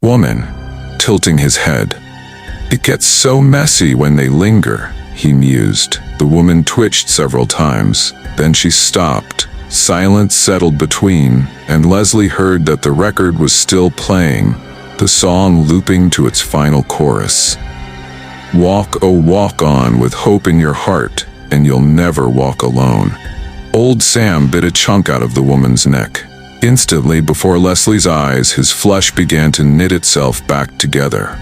woman, tilting his head. It gets so messy when they linger, he mused. The woman twitched several times, then she stopped. Silence settled between, and Leslie heard that the record was still playing, the song looping to its final chorus. Walk, oh walk on with hope in your heart, and you'll never walk alone. Old Sam bit a chunk out of the woman's neck. Instantly, before Leslie's eyes, his flesh began to knit itself back together.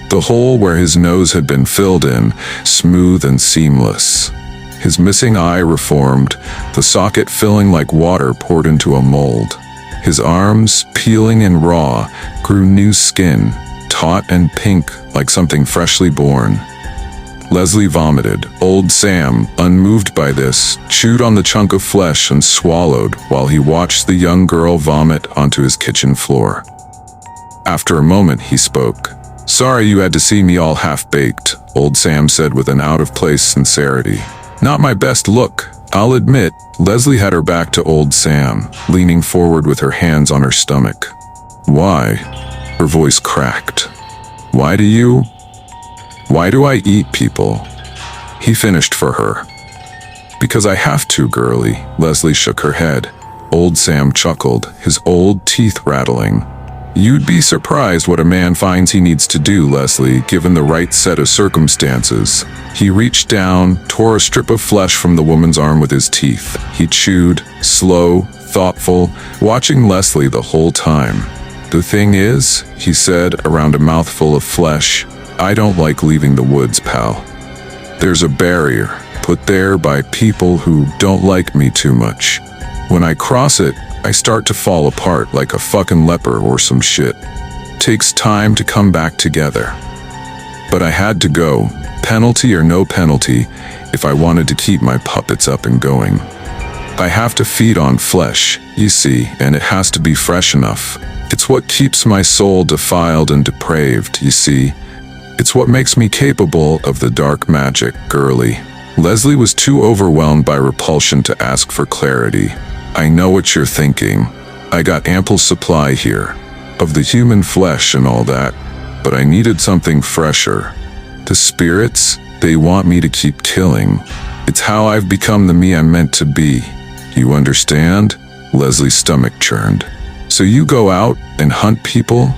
The hole where his nose had been filled in, smooth and seamless. His missing eye reformed, the socket filling like water poured into a mold. His arms, peeling and raw, grew new skin, taut and pink like something freshly born. Leslie vomited. Old Sam, unmoved by this, chewed on the chunk of flesh and swallowed while he watched the young girl vomit onto his kitchen floor. After a moment, he spoke. "Sorry you had to see me all half-baked," Old Sam said with an out-of-place sincerity. "Not my best look, I'll admit." Leslie had her back to Old Sam, leaning forward with her hands on her stomach. "Why?" Her voice cracked. Why do I eat people?" He finished for her. "Because I have to, girlie." Leslie shook her head. Old Sam chuckled, his old teeth rattling. "You'd be surprised what a man finds he needs to do, Leslie, given the right set of circumstances." He reached down, tore a strip of flesh from the woman's arm with his teeth. He chewed, slow, thoughtful, watching Leslie the whole time. "The thing is," he said, around a mouthful of flesh, "I don't like leaving the woods, pal. There's a barrier, put there by people who don't like me too much. When I cross it, I start to fall apart like a fucking leper or some shit. Takes time to come back together. But I had to go, penalty or no penalty, if I wanted to keep my puppets up and going. I have to feed on flesh, you see, and it has to be fresh enough. It's what keeps my soul defiled and depraved, you see. It's what makes me capable of the dark magic, girlie." Leslie was too overwhelmed by repulsion to ask for clarity. "I know what you're thinking. I got ample supply here, of the human flesh and all that, but I needed something fresher. The spirits, they want me to keep killing. It's how I've become the me I'm meant to be. You understand?" Leslie's stomach churned. "So you go out and hunt people?"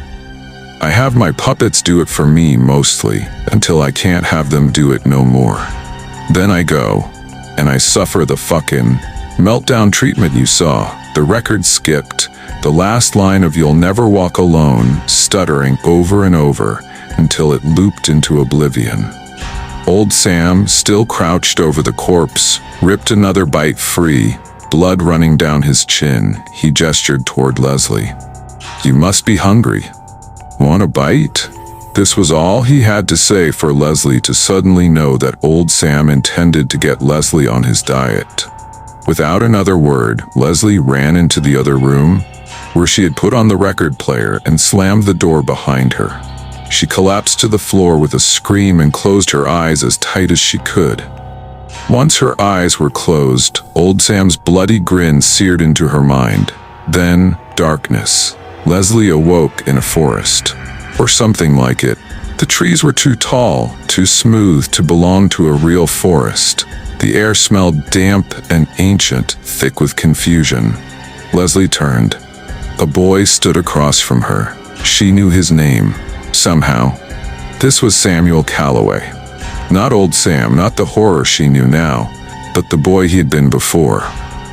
"I have my puppets do it for me mostly, until I can't have them do it no more. Then I go, and I suffer the fucking meltdown treatment you saw." The record skipped, the last line of "You'll never walk alone," stuttering over and over, until it looped into oblivion. Old Sam, still crouched over the corpse, ripped another bite free, blood running down his chin. He gestured toward Leslie. "You must be hungry. Want a bite?" This was all he had to say for Leslie to suddenly know that Old Sam intended to get Leslie on his diet. Without another word, Leslie ran into the other room, where she had put on the record player, and slammed the door behind her. She collapsed to the floor with a scream and closed her eyes as tight as she could. Once her eyes were closed, Old Sam's bloody grin seared into her mind. Then, darkness. Leslie awoke in a forest, or something like it. The trees were too tall, too smooth to belong to a real forest. The air smelled damp and ancient, thick with confusion. Leslie turned. A boy stood across from her. She knew his name, somehow. This was Samuel Calloway. Not Old Sam, not the horror she knew now, but the boy he had been before.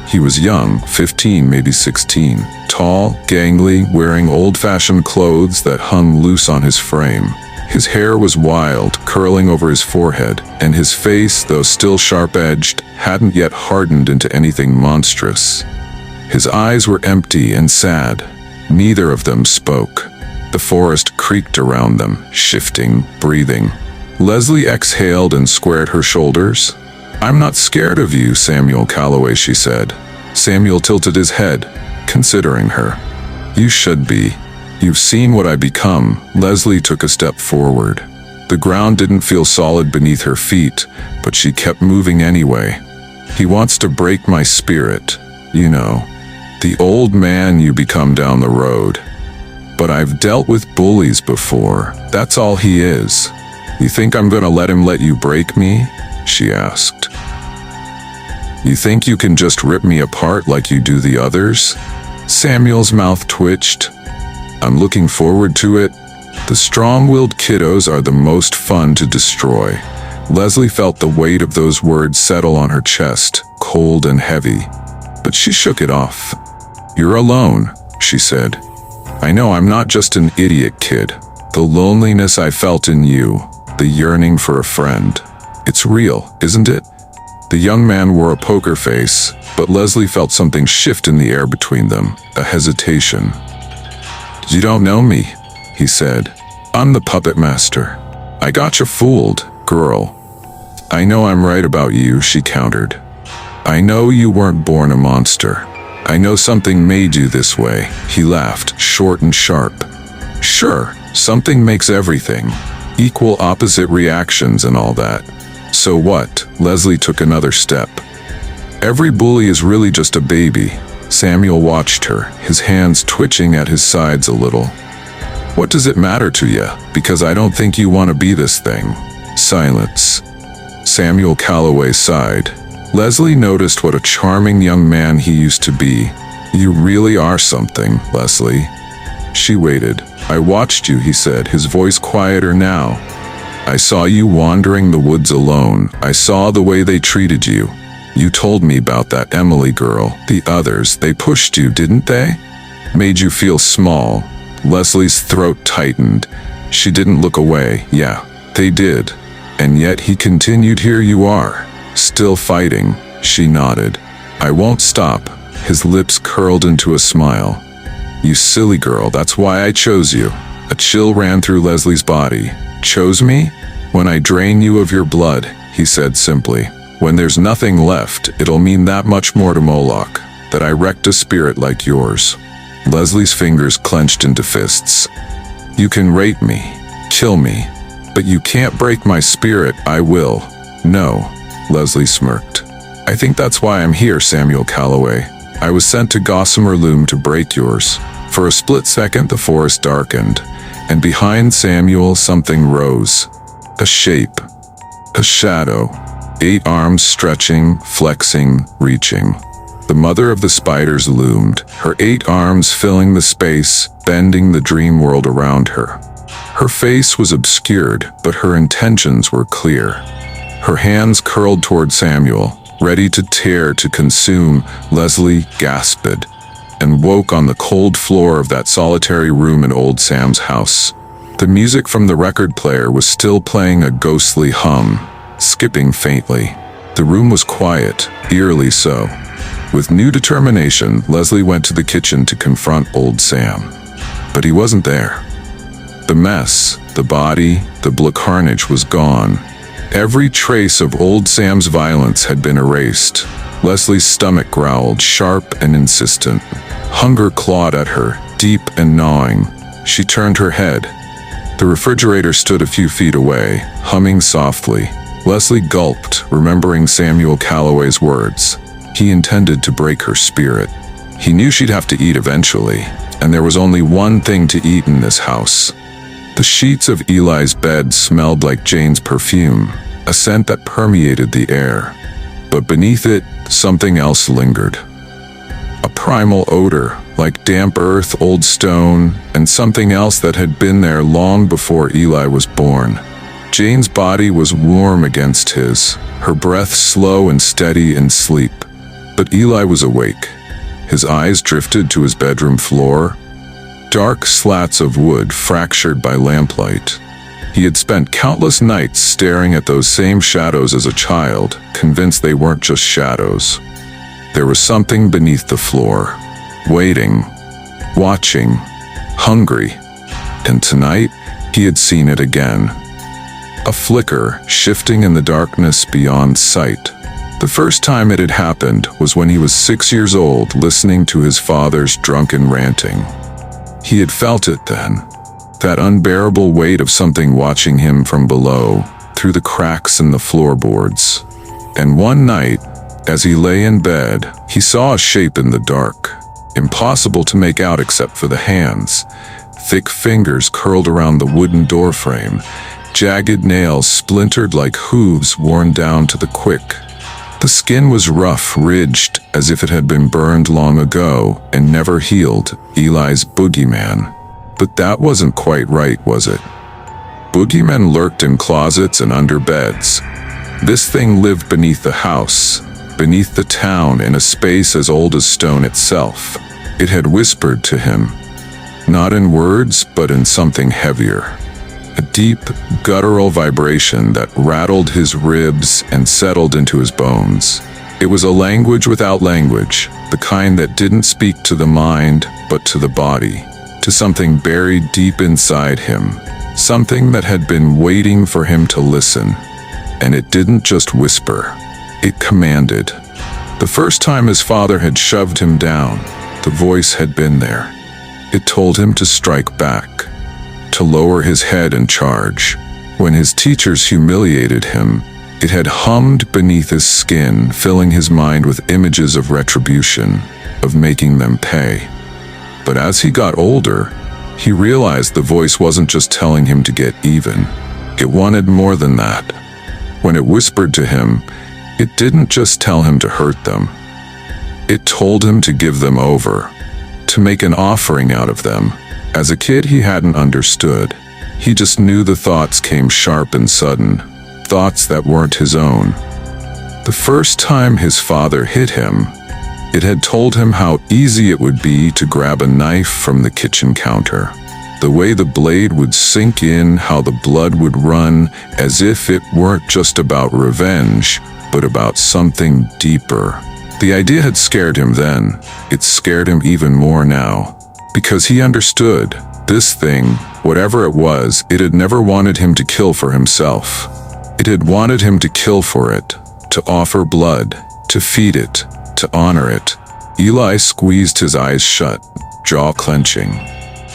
He was young, 15, maybe 16, tall, gangly, wearing old-fashioned clothes that hung loose on his frame. His hair was wild, curling over his forehead, and his face, though still sharp-edged, hadn't yet hardened into anything monstrous. His eyes were empty and sad. Neither of them spoke. The forest creaked around them, shifting, breathing. Leslie exhaled and squared her shoulders. "I'm not scared of you, Samuel Calloway," she said. Samuel tilted his head, considering her. "You should be. You've seen what I become." Leslie took a step forward. The ground didn't feel solid beneath her feet, but she kept moving anyway. "He wants to break my spirit, you know. The old man you become down the road." But I've dealt with bullies before. That's all he is. You think I'm gonna let him let you break me? She asked. You think you can just rip me apart like you do the others? Samuel's mouth twitched. I'm looking forward to it. The strong-willed kiddos are the most fun to destroy. Leslie felt the weight of those words settle on her chest, cold and heavy. But she shook it off. You're alone, she said. I know I'm not just an idiot kid. The loneliness I felt in you, the yearning for a friend. It's real, isn't it? The young man wore a poker face, but Leslie felt something shift in the air between them, a hesitation. You don't know me, he said. I'm the puppet master. I got you fooled, girl. I know I'm right about you, she countered. I know you weren't born a monster. I know something made you this way. He laughed, short and sharp. Sure, something makes everything. Equal opposite reactions and all that. So what? Leslie took another step. Every bully is really just a baby. Samuel watched her, his hands twitching at his sides a little. What does it matter to you? Because I don't think you want to be this thing. Silence. Samuel Calloway sighed. Leslie noticed what a charming young man he used to be. You really are something, Leslie. She waited. I watched you, he said, his voice quieter now. I saw you wandering the woods alone. I saw the way they treated you. You told me about that Emily girl. The others, they pushed you, didn't they? Made you feel small. Leslie's throat tightened. She didn't look away. Yeah, they did. And yet he continued. Here you are. Still fighting, she nodded. I won't stop. His lips curled into a smile. You silly girl, that's why I chose you. A chill ran through Leslie's body. Chose me? When I drain you of your blood, he said simply. When there's nothing left, it'll mean that much more to Moloch, that I wrecked a spirit like yours. Leslie's fingers clenched into fists. You can rape me, kill me, but you can't break my spirit. I will. No. Leslie smirked. I think that's why I'm here, Samuel Calloway. I was sent to Gossamer Loom to break yours. For a split second, the forest darkened, and behind Samuel something rose. A shape. A shadow. 8 arms stretching, flexing, reaching. The mother of the spiders loomed, her 8 arms filling the space, bending the dream world around her. Her face was obscured, but her intentions were clear. Her hands curled toward Samuel, ready to tear, to consume. Leslie gasped and woke on the cold floor of that solitary room in old Sam's house. The music from the record player was still playing, a ghostly hum, skipping faintly. The room was quiet, eerily so. With new determination, Leslie went to the kitchen to confront old Sam. But he wasn't there. The mess, the body, the blood carnage was gone. Every trace of old Sam's violence had been erased. Leslie's stomach growled, sharp and insistent. Hunger clawed at her, deep and gnawing. She turned her head. The refrigerator stood a few feet away, humming softly. Leslie gulped, remembering Samuel Calloway's words. He intended to break her spirit. He knew she'd have to eat eventually, and there was only one thing to eat in this house. The sheets of Eli's bed smelled like Jane's perfume, a scent that permeated the air. But beneath it, something else lingered. A primal odor, like damp earth, old stone, and something else that had been there long before Eli was born. Jane's body was warm against his, her breath slow and steady in sleep. But Eli was awake. His eyes drifted to his bedroom floor. Dark slats of wood fractured by lamplight. He had spent countless nights staring at those same shadows as a child, convinced they weren't just shadows. There was something beneath the floor, waiting, watching, hungry. And tonight, he had seen it again. A flicker, shifting in the darkness beyond sight. The first time it had happened was when he was 6 years old, listening to his father's drunken ranting. He had felt it then, that unbearable weight of something watching him from below, through the cracks in the floorboards. And one night, as he lay in bed, he saw a shape in the dark, impossible to make out except for the hands, thick fingers curled around the wooden doorframe, jagged nails splintered like hooves worn down to the quick. The skin was rough, ridged, as if it had been burned long ago and never healed. Eli's boogeyman. But that wasn't quite right, was it? Boogeymen lurked in closets and under beds. This thing lived beneath the house, beneath the town, in a space as old as stone itself. It had whispered to him, not in words, but in something heavier. A deep, guttural vibration that rattled his ribs and settled into his bones. It was a language without language, the kind that didn't speak to the mind, but to the body, to something buried deep inside him, something that had been waiting for him to listen. And it didn't just whisper, it commanded. The first time his father had shoved him down, the voice had been there. It told him to strike back, to lower his head and charge. When his teachers humiliated him, it had hummed beneath his skin, filling his mind with images of retribution, of making them pay. But as he got older, he realized the voice wasn't just telling him to get even. It wanted more than that. When it whispered to him, it didn't just tell him to hurt them. It told him to give them over, to make an offering out of them. As a kid, he hadn't understood. He just knew the thoughts came sharp and sudden, thoughts that weren't his own. The first time his father hit him, it had told him how easy it would be to grab a knife from the kitchen counter. The way the blade would sink in, how the blood would run, as if it weren't just about revenge, but about something deeper. The idea had scared him then. It scared him even more now. Because he understood, this thing, whatever it was, it had never wanted him to kill for himself. It had wanted him to kill for it, to offer blood, to feed it, to honor it. Eli squeezed his eyes shut, jaw clenching.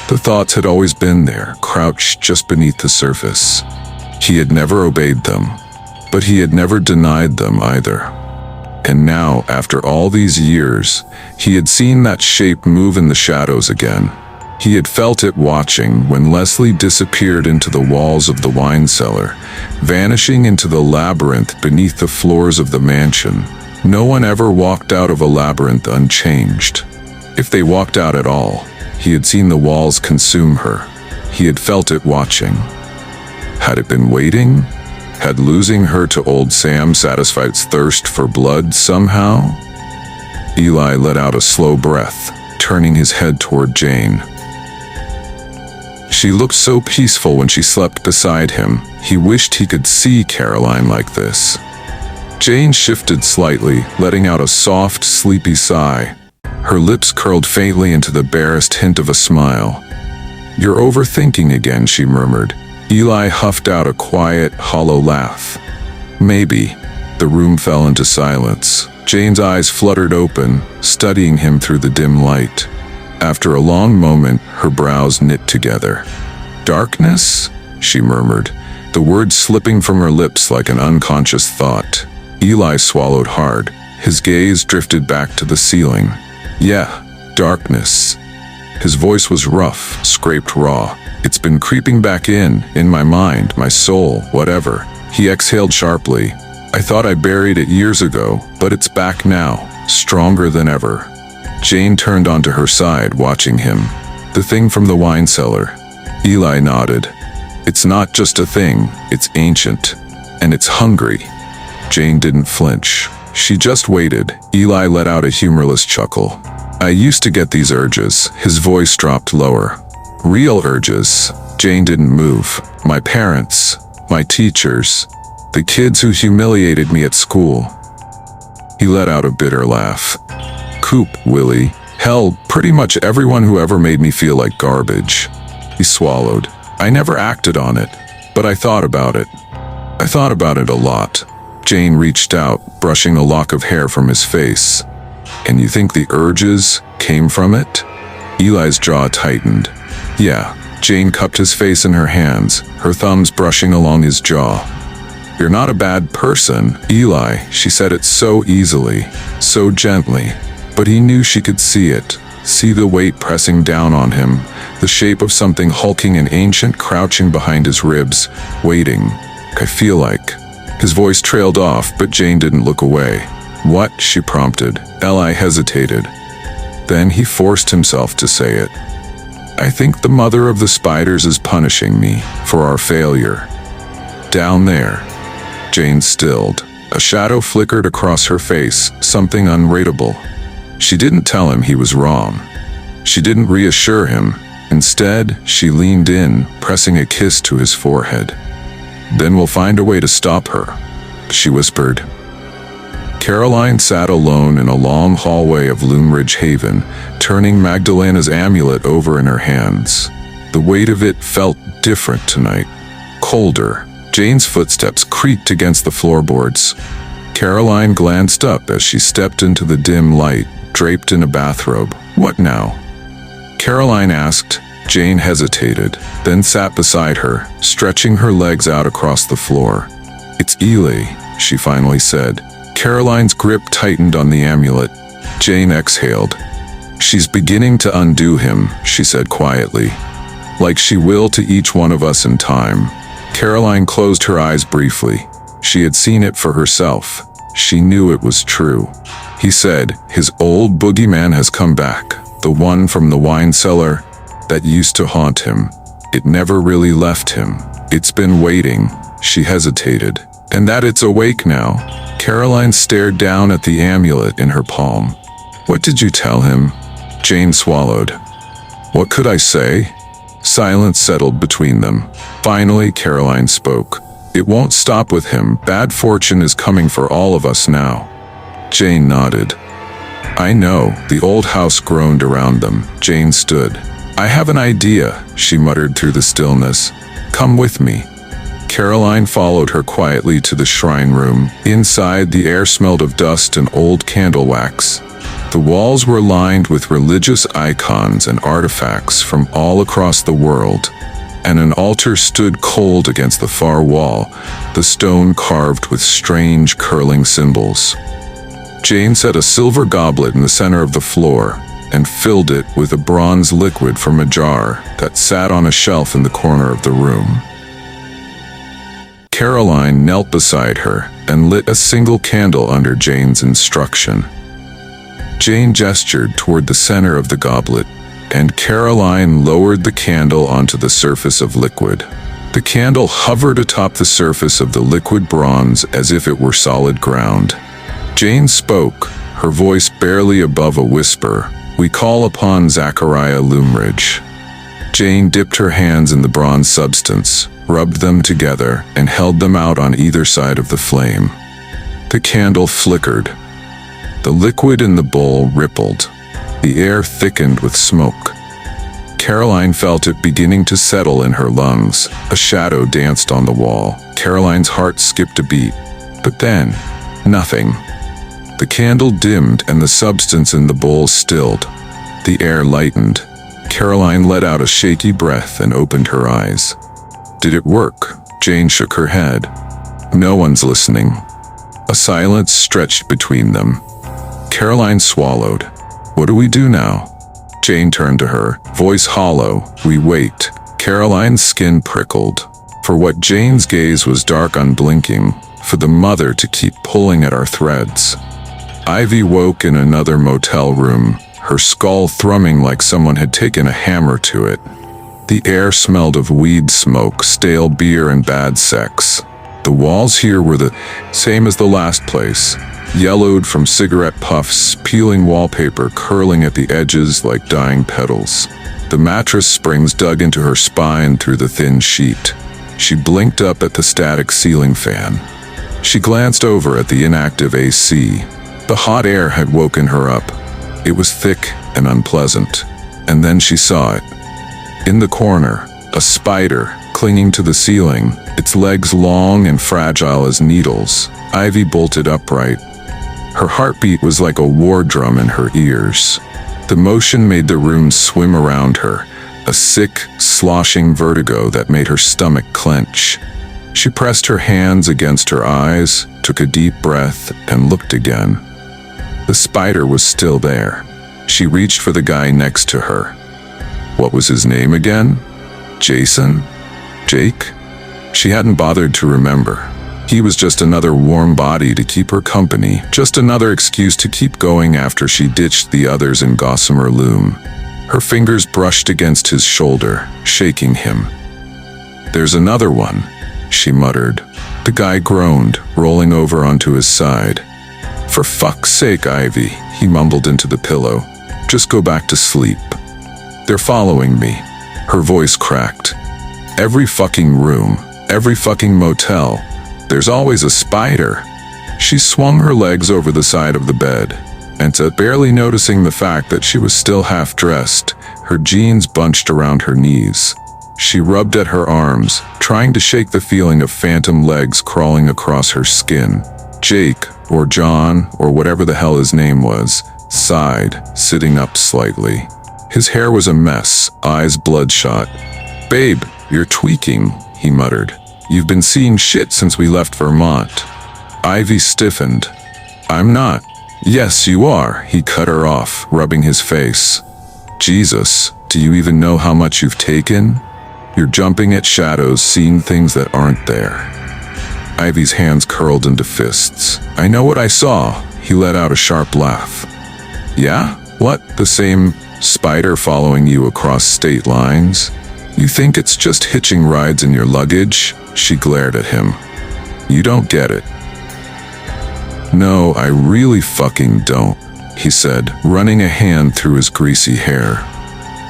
The thoughts had always been there, crouched just beneath the surface. He had never obeyed them, but he had never denied them either. And now, after all these years, he had seen that shape move in the shadows again. He had felt it watching when Leslie disappeared into the walls of the wine cellar, vanishing into the labyrinth beneath the floors of the mansion. No one ever walked out of a labyrinth unchanged. If they walked out at all, he had seen the walls consume her. He had felt it watching. Had it been waiting? Had losing her to old Sam satisfied its thirst for blood somehow? Eli let out a slow breath, turning his head toward Jane. She looked so peaceful when she slept beside him. He wished he could see Caroline like this. Jane shifted slightly, letting out a soft, sleepy sigh. Her lips curled faintly into the barest hint of a smile. "You're overthinking again," she murmured. Eli huffed out a quiet, hollow laugh. "Maybe." The room fell into silence. Jane's eyes fluttered open, studying him through the dim light. After a long moment, her brows knit together. "Darkness?" she murmured, the words slipping from her lips like an unconscious thought. Eli swallowed hard. His gaze drifted back to the ceiling. "Yeah, darkness." His voice was rough, scraped raw. "It's been creeping back in my mind, my soul, whatever." He exhaled sharply. "I thought I buried it years ago, but it's back now, stronger than ever." Jane turned onto her side, watching him. "The thing from the wine cellar." Eli nodded. "It's not just a thing, it's ancient. And it's hungry." Jane didn't flinch. She just waited. Eli let out a humorless chuckle. "I used to get these urges." His voice dropped lower. "Real urges." Jane didn't move. "My parents, my teachers, the kids who humiliated me at school." He let out a bitter laugh. "Coop, Willie. Hell, pretty much everyone who ever made me feel like garbage." He swallowed. "I never acted on it, but I thought about it. I thought about it a lot." Jane reached out, brushing a lock of hair from his face. "And you think the urges came from it?" Eli's jaw tightened. "Yeah." Jane cupped his face in her hands, her thumbs brushing along his jaw. "You're not a bad person, Eli." She said it so easily, so gently, but he knew she could see it. see the weight pressing down on him, the shape of something hulking and ancient crouching behind his ribs, waiting. I feel like. His voice trailed off, but Jane didn't look away. What? She prompted. Eli hesitated. Then he forced himself to say it. I think the mother of the spiders is punishing me for our failure. Down there. Jane stilled. A shadow flickered across her face, something unreadable. She didn't tell him he was wrong. She didn't reassure him. Instead, she leaned in, pressing a kiss to his forehead. Then we'll find a way to stop her, she whispered. Caroline sat alone in a long hallway of Loomridge Haven, turning Magdalena's amulet over in her hands. The weight of it felt different tonight. Colder. Jane's footsteps creaked against the floorboards. Caroline glanced up as she stepped into the dim light, draped in a bathrobe. What now? Caroline asked. Jane hesitated, then sat beside her, stretching her legs out across the floor. It's Ely, she finally said. Caroline's grip tightened on the amulet. Jane exhaled. She's beginning to undo him, she said quietly. Like she will to each one of us in time. Caroline closed her eyes briefly. She had seen it for herself. She knew it was true. He said, his old boogeyman has come back, the one from the wine cellar that used to haunt him. It never really left him. It's been waiting. She hesitated. And that it's awake now. Caroline stared down at the amulet in her palm. What did you tell him? Jane swallowed. What could I say? Silence settled between them. Finally, Caroline spoke. It won't stop with him. Bad fortune is coming for all of us now. Jane nodded. I know. The old house groaned around them. Jane stood. I have an idea, she muttered through the stillness. Come with me. Caroline followed her quietly to the shrine room. Inside, the air smelled of dust and old candle wax. The walls were lined with religious icons and artifacts from all across the world, and an altar stood cold against the far wall, the stone carved with strange curling symbols. Jane set a silver goblet in the center of the floor and filled it with a bronze liquid from a jar that sat on a shelf in the corner of the room. Caroline knelt beside her and lit a single candle under Jane's instruction. Jane gestured toward the center of the goblet, and Caroline lowered the candle onto the surface of liquid. The candle hovered atop the surface of the liquid bronze as if it were solid ground. Jane spoke, her voice barely above a whisper. We call upon Zachariah Loomridge. Jane dipped her hands in the bronze substance, rubbed them together, and held them out on either side of the flame. The candle flickered. The liquid in the bowl rippled. The air thickened with smoke. Caroline felt it beginning to settle in her lungs. A shadow danced on the wall. Caroline's heart skipped a beat. But then, nothing. The candle dimmed and the substance in the bowl stilled. The air lightened. Caroline let out a shaky breath and opened her eyes. Did it work? Jane shook her head. No one's listening. A silence stretched between them. Caroline swallowed. What do we do now? Jane turned to her, voice hollow. We wait. Caroline's skin prickled. For what Jane's gaze was dark unblinking, for the mother to keep pulling at our threads. Ivy woke in another motel room, her skull thrumming like someone had taken a hammer to it. The air smelled of weed smoke, stale beer, and bad sex. The walls here were the same as the last place. Yellowed from cigarette puffs, peeling wallpaper curling at the edges like dying petals. The mattress springs dug into her spine through the thin sheet. She blinked up at the static ceiling fan. She glanced over at the inactive AC. The hot air had woken her up. It was thick and unpleasant. And then she saw it. In the corner, a spider, clinging to the ceiling, its legs long and fragile as needles. Ivy bolted upright. Her heartbeat was like a war drum in her ears. The motion made the room swim around her, a sick, sloshing vertigo that made her stomach clench. She pressed her hands against her eyes, took a deep breath, and looked again. The spider was still there. She reached for the guy next to her. What was his name again? Jason? Jake? She hadn't bothered to remember. He was just another warm body to keep her company, just another excuse to keep going after she ditched the others in Gossamer Loom. Her fingers brushed against his shoulder, shaking him. "There's another one," she muttered. The guy groaned, rolling over onto his side. "For fuck's sake, Ivy," he mumbled into the pillow. "Just go back to sleep. They're following me." Her voice cracked. "Every fucking room, every fucking motel, there's always a spider." She swung her legs over the side of the bed, and barely noticing the fact that she was still half-dressed, her jeans bunched around her knees. She rubbed at her arms, trying to shake the feeling of phantom legs crawling across her skin. Jake, or John, or whatever the hell his name was, sighed, sitting up slightly. His hair was a mess, eyes bloodshot. "Babe, you're tweaking," he muttered. "You've been seeing shit since we left Vermont." Ivy stiffened. "I'm not." "Yes, you are," he cut her off, rubbing his face. "Jesus, do you even know how much you've taken? You're jumping at shadows, seeing things that aren't there." Ivy's hands curled into fists. "I know what I saw." He let out a sharp laugh. "Yeah? What? The same spider following you across state lines? You think it's just hitching rides in your luggage?" She glared at him. "You don't get it." "No, I really fucking don't," he said, running a hand through his greasy hair.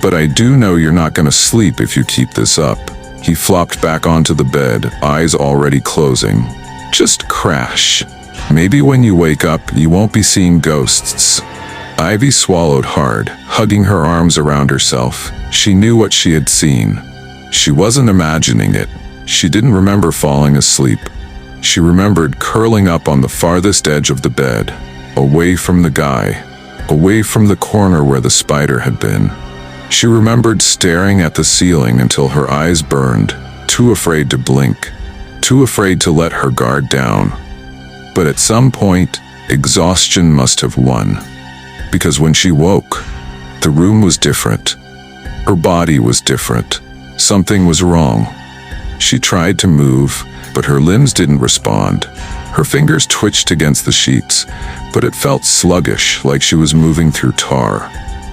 "But I do know you're not gonna sleep if you keep this up." He flopped back onto the bed, eyes already closing. "Just crash. Maybe when you wake up, you won't be seeing ghosts." Ivy swallowed hard, hugging her arms around herself. She knew what she had seen. She wasn't imagining it. She didn't remember falling asleep. She remembered curling up on the farthest edge of the bed, away from the guy, away from the corner where the spider had been. She remembered staring at the ceiling until her eyes burned, too afraid to blink, too afraid to let her guard down. But at some point, exhaustion must have won. Because when she woke, the room was different. Her body was different. Something was wrong. She tried to move, but her limbs didn't respond. Her fingers twitched against the sheets, but it felt sluggish, like she was moving through tar.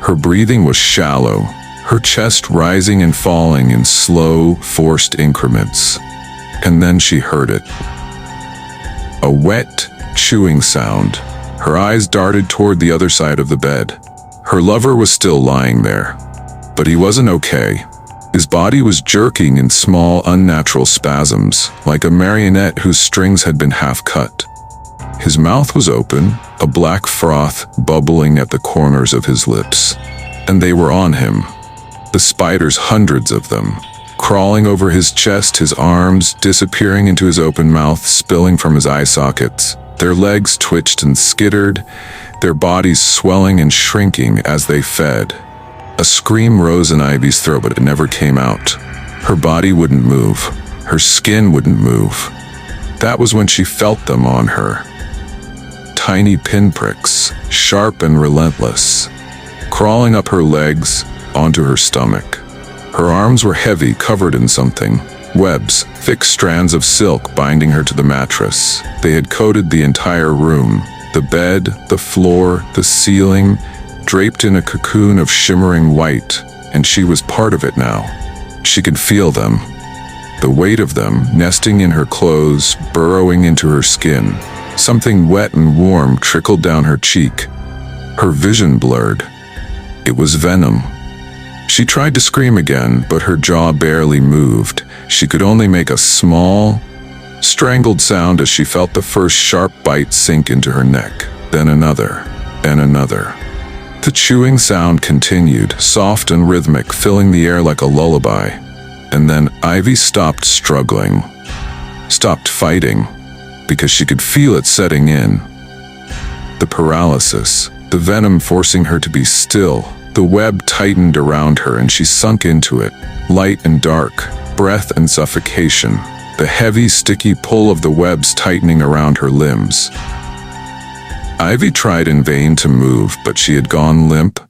Her breathing was shallow, her chest rising and falling in slow, forced increments. And then she heard it. A wet, chewing sound. Her eyes darted toward the other side of the bed. Her lover was still lying there. But he wasn't okay. His body was jerking in small, unnatural spasms, like a marionette whose strings had been half-cut. His mouth was open, a black froth bubbling at the corners of his lips. And they were on him. The spiders, hundreds of them, crawling over his chest, his arms, disappearing into his open mouth, spilling from his eye sockets. Their legs twitched and skittered, their bodies swelling and shrinking as they fed. A scream rose in Ivy's throat, but it never came out. Her body wouldn't move. Her skin wouldn't move. That was when she felt them on her. Tiny pinpricks, sharp and relentless, crawling up her legs, onto her stomach. Her arms were heavy, covered in something. Webs, thick strands of silk binding her to the mattress. They had coated the entire room. The bed, the floor, the ceiling, draped in a cocoon of shimmering white, and she was part of it now. She could feel them. The weight of them, nesting in her clothes, burrowing into her skin. Something wet and warm trickled down her cheek. Her vision blurred. It was venom. She tried to scream again, but her jaw barely moved. She could only make a small, strangled sound as she felt the first sharp bite sink into her neck, then another, and another. The chewing sound continued, soft and rhythmic, filling the air like a lullaby. And then Ivy stopped struggling, stopped fighting, because she could feel it setting in. The paralysis, the venom forcing her to be still. The web tightened around her and she sunk into it, light and dark, breath and suffocation, the heavy, sticky pull of the webs tightening around her limbs. Ivy tried in vain to move, but she had gone limp,